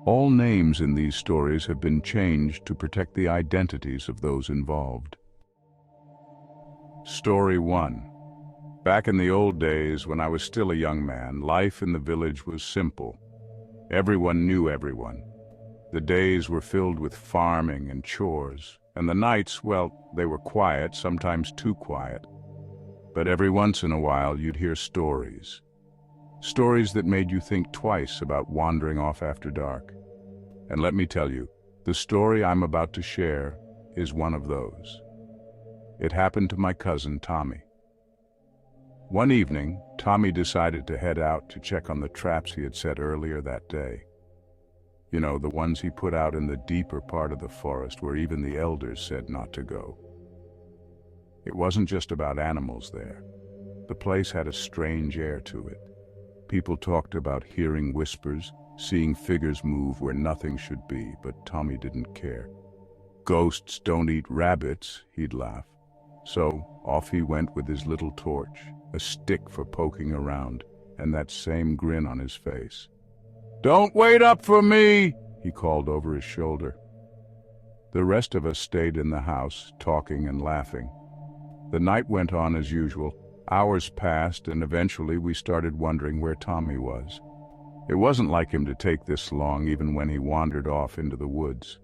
All names in these stories have been changed to protect the identities of those involved. Story 1. Back in the old days, when I was still a young man, life in the village was simple. Everyone knew everyone. The days were filled with farming and chores, and the nights, well, they were quiet, sometimes too quiet. But every once in a while you'd hear stories. Stories that made you think twice about wandering off after dark. And let me tell you, the story I'm about to share is one of those. It happened to my cousin Tommy. One evening, Tommy decided to head out to check on the traps he had set earlier that day. You know, the ones he put out in the deeper part of the forest where even the elders said not to go. It wasn't just about animals there. The place had a strange air to it. People talked about hearing whispers, seeing figures move where nothing should be, but Tommy didn't care. Ghosts don't eat rabbits, he'd laugh. So off he went with his little torch, a stick for poking around, and that same grin on his face. "Don't wait up for me," he called over his shoulder. The rest of us stayed in the house, talking and laughing. The night went on as usual. Hours passed, and eventually we started wondering where Tommy was. It wasn't like him to take this long, even when he wandered off into the woods.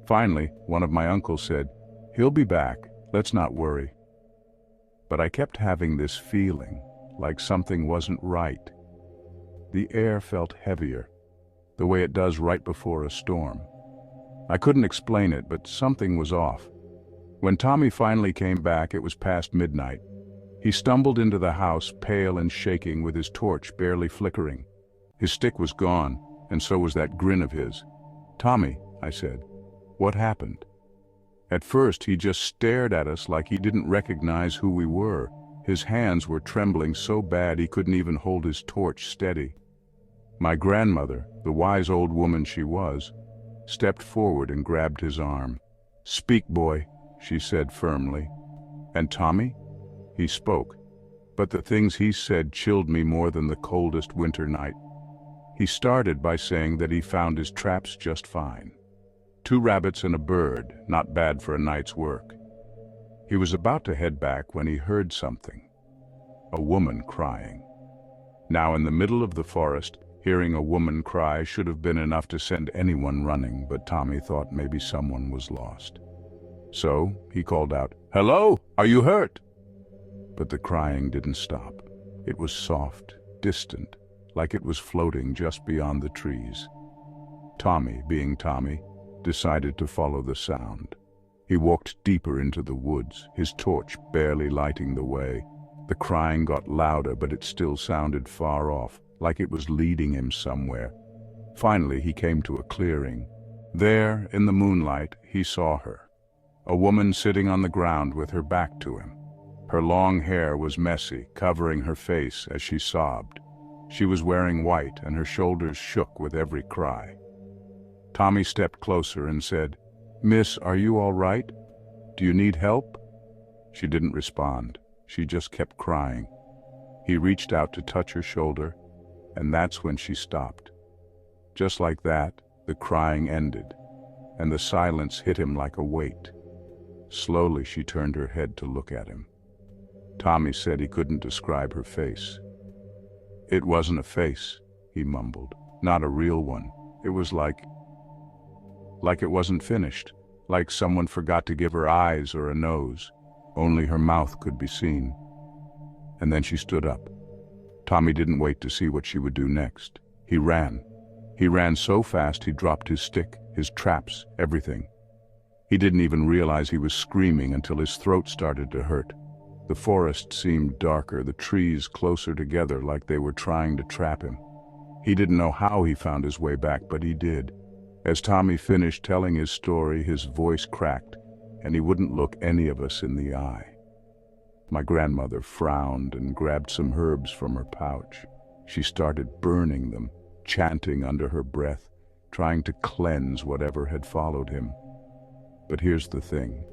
Finally, one of my uncles said, "He'll be back, let's not worry." But I kept having this feeling, like something wasn't right. The air felt heavier, the way it does right before a storm. I couldn't explain it, but something was off. When Tommy finally came back, it was past midnight. He stumbled into the house, pale and shaking, with his torch barely flickering. His stick was gone, and so was that grin of his. "Tommy," I said, "what happened?" At first, he just stared at us like he didn't recognize who we were. His hands were trembling so bad he couldn't even hold his torch steady. My grandmother, the wise old woman she was, stepped forward and grabbed his arm. "Speak, boy," she said firmly. And Tommy? He spoke, but the things he said chilled me more than the coldest winter night. He started by saying that he found his traps just fine. 2 rabbits and a bird, not bad for a night's work. He was about to head back when he heard something. A woman crying. Now, in the middle of the forest, hearing a woman cry should have been enough to send anyone running, but Tommy thought maybe someone was lost. So he called out, "Hello, are you hurt?" But the crying didn't stop. It was soft, distant, like it was floating just beyond the trees. Tommy, being Tommy, decided to follow the sound. He walked deeper into the woods, his torch barely lighting the way. The crying got louder, but it still sounded far off, like it was leading him somewhere. Finally, he came to a clearing. There, in the moonlight, he saw her. A woman sitting on the ground with her back to him. Her long hair was messy, covering her face as she sobbed. She was wearing white, and her shoulders shook with every cry. Tommy stepped closer and said, "Miss, are you all right? Do you need help?" She didn't respond. She just kept crying. He reached out to touch her shoulder, and that's when she stopped. Just like that, the crying ended, and the silence hit him like a weight. Slowly, she turned her head to look at him. Tommy said he couldn't describe her face. "It wasn't a face," he mumbled. "Not a real one. It was like it wasn't finished, like someone forgot to give her eyes or a nose. Only her mouth could be seen." And then she stood up. Tommy didn't wait to see what she would do next. He ran. He ran so fast he dropped his stick, his traps, everything. He didn't even realize he was screaming until his throat started to hurt. The forest seemed darker, the trees closer together like they were trying to trap him. He didn't know how he found his way back, but he did. As Tommy finished telling his story, his voice cracked, and he wouldn't look any of us in the eye. My grandmother frowned and grabbed some herbs from her pouch. She started burning them, chanting under her breath, trying to cleanse whatever had followed him. But here's the thing.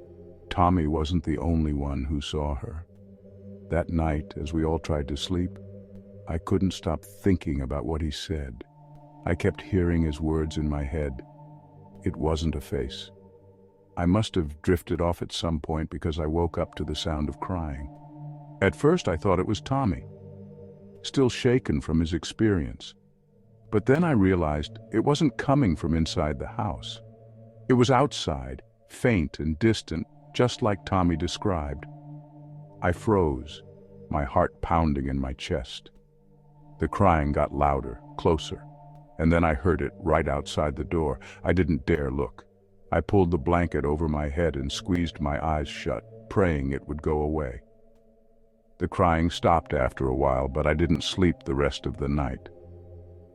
Tommy wasn't the only one who saw her. That night, as we all tried to sleep, I couldn't stop thinking about what he said. I kept hearing his words in my head. It wasn't a face. I must have drifted off at some point because I woke up to the sound of crying. At first I thought it was Tommy, still shaken from his experience. But then I realized it wasn't coming from inside the house. It was outside, faint and distant, just like Tommy described. I froze, my heart pounding in my chest. The crying got louder, closer, and then I heard it right outside the door. I didn't dare look. I pulled the blanket over my head and squeezed my eyes shut, praying it would go away. The crying stopped after a while, but I didn't sleep the rest of the night.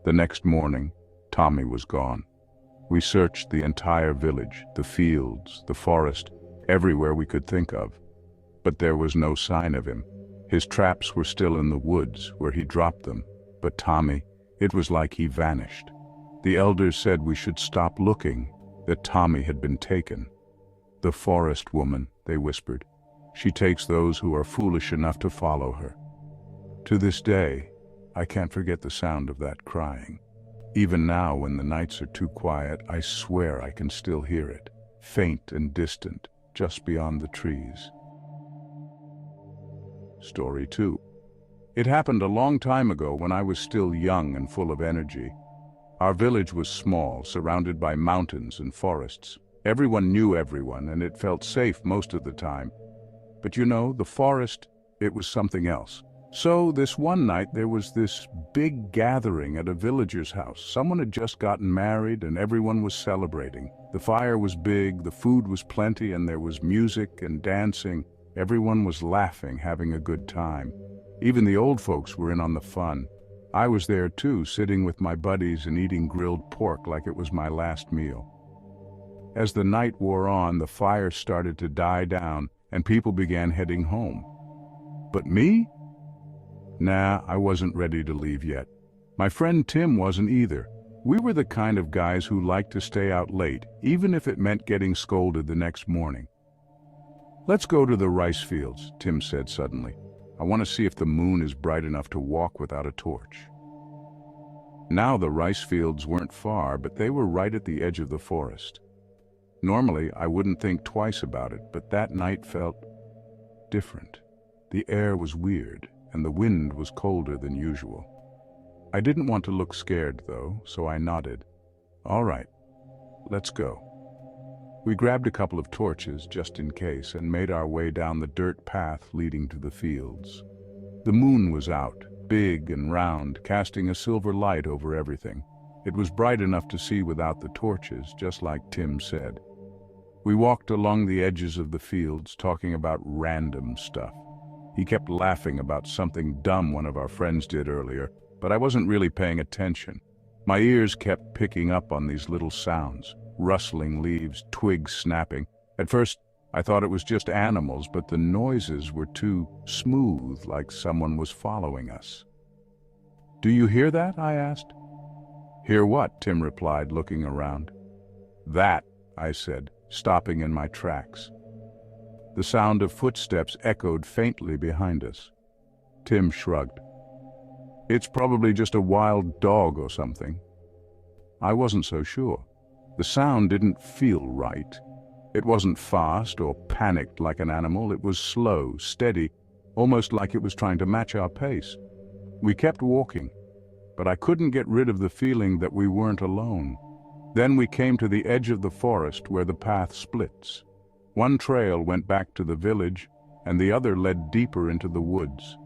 The next morning, Tommy was gone. We searched the entire village, the fields, the forest, everywhere we could think of. But there was no sign of him. His traps were still in the woods, where he dropped them. But Tommy, it was like he vanished. The elders said we should stop looking, that Tommy had been taken. The forest woman, they whispered. She takes those who are foolish enough to follow her. To this day, I can't forget the sound of that crying. Even now, when the nights are too quiet, I swear I can still hear it, faint and distant, just beyond the trees. Story 2. It happened a long time ago when I was still young and full of energy. Our village was small, surrounded by mountains and forests. Everyone knew everyone, and it felt safe most of the time. But you know, the forest, it was something else. So this one night there was this big gathering at a villager's house. Someone had just gotten married and everyone was celebrating. The fire was big, the food was plenty, and there was music and dancing. Everyone was laughing, having a good time. Even the old folks were in on the fun. I was there too, sitting with my buddies and eating grilled pork like it was my last meal. As the night wore on, the fire started to die down and people began heading home. But me? Nah, I wasn't ready to leave yet. My friend Tim wasn't either. We were the kind of guys who liked to stay out late, even if it meant getting scolded the next morning. Let's go to the rice fields, Tim said suddenly. I want to see if the moon is bright enough to walk without a torch. Now the rice fields weren't far, but they were right at the edge of the forest. Normally, I wouldn't think twice about it, but that night felt different. The air was weird, and the wind was colder than usual. I didn't want to look scared, though, so I nodded. All right, let's go. We grabbed a couple of torches, just in case, and made our way down the dirt path leading to the fields. The moon was out, big and round, casting a silver light over everything. It was bright enough to see without the torches, just like Tim said. We walked along the edges of the fields, talking about random stuff. He kept laughing about something dumb one of our friends did earlier, but I wasn't really paying attention. My ears kept picking up on these little sounds, rustling leaves, twigs snapping. At first, I thought it was just animals, but the noises were too smooth, like someone was following us. "Do you hear that?" I asked. "Hear what?" Tim replied, looking around. "That," I said, stopping in my tracks. The sound of footsteps echoed faintly behind us. Tim shrugged. "It's probably just a wild dog or something." I wasn't so sure. The sound didn't feel right. It wasn't fast or panicked like an animal. It was slow, steady, almost like it was trying to match our pace. We kept walking, but I couldn't get rid of the feeling that we weren't alone. Then we came to the edge of the forest where the path splits. One trail went back to the village, and the other led deeper into the woods.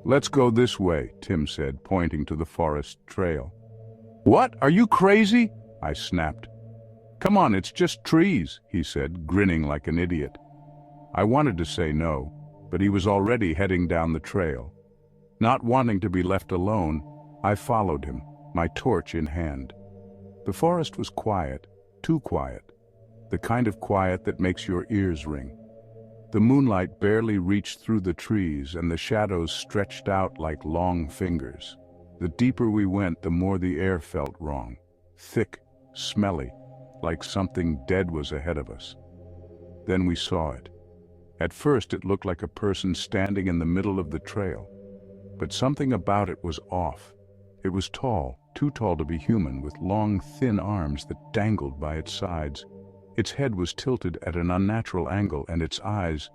"Let's go this way," Tim said, pointing to the forest trail. "What? Are you crazy?" I snapped. "Come on, it's just trees," he said, grinning like an idiot. I wanted to say no, but he was already heading down the trail. Not wanting to be left alone, I followed him, my torch in hand. The forest was quiet, too quiet, the kind of quiet that makes your ears ring. The moonlight barely reached through the trees, and the shadows stretched out like long fingers. The deeper we went, the more the air felt wrong, thick, smelly, like something dead was ahead of us. Then we saw it. At first it looked like a person standing in the middle of the trail, but something about it was off. It was tall, too tall to be human, with long, thin arms that dangled by its sides. Its head was tilted at an unnatural angle, and its eyes,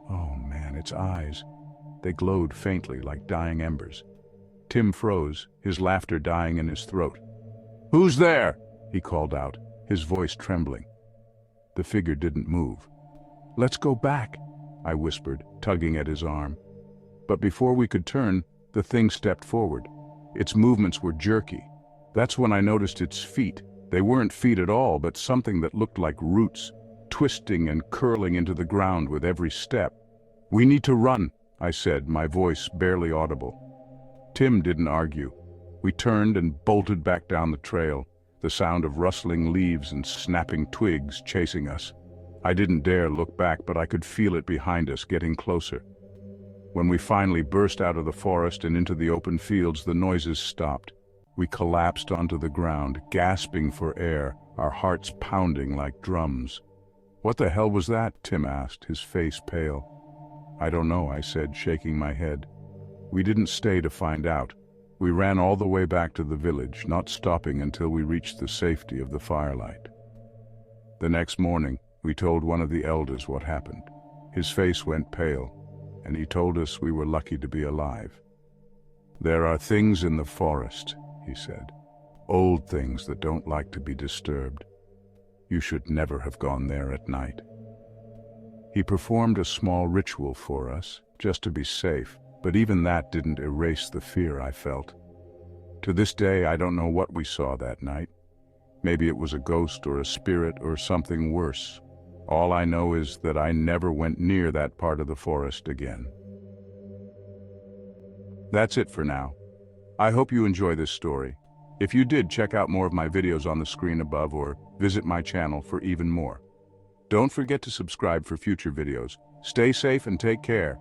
oh man, its eyes, they glowed faintly like dying embers. Tim froze, his laughter dying in his throat. "Who's there?" he called out, his voice trembling. The figure didn't move. "Let's go back," I whispered, tugging at his arm. But before we could turn, the thing stepped forward. Its movements were jerky. That's when I noticed its feet. They weren't feet at all, but something that looked like roots, twisting and curling into the ground with every step. "We need to run," I said, my voice barely audible. Tim didn't argue. We turned and bolted back down the trail, the sound of rustling leaves and snapping twigs chasing us. I didn't dare look back, but I could feel it behind us, getting closer. When we finally burst out of the forest and into the open fields, the noises stopped. We collapsed onto the ground, gasping for air, our hearts pounding like drums. "What the hell was that?" Tim asked, his face pale. "I don't know," I said, shaking my head. We didn't stay to find out. We ran all the way back to the village, not stopping until we reached the safety of the firelight. The next morning, we told one of the elders what happened. His face went pale, and he told us we were lucky to be alive. "There are things in the forest," he said. "Old things that don't like to be disturbed. You should never have gone there at night." He performed a small ritual for us, just to be safe, but even that didn't erase the fear I felt. To this day, I don't know what we saw that night. Maybe it was a ghost or a spirit or something worse. All I know is that I never went near that part of the forest again. That's it for now. I hope you enjoy this story. If you did, check out more of my videos on the screen above or visit my channel for even more. Don't forget to subscribe for future videos. Stay safe and take care.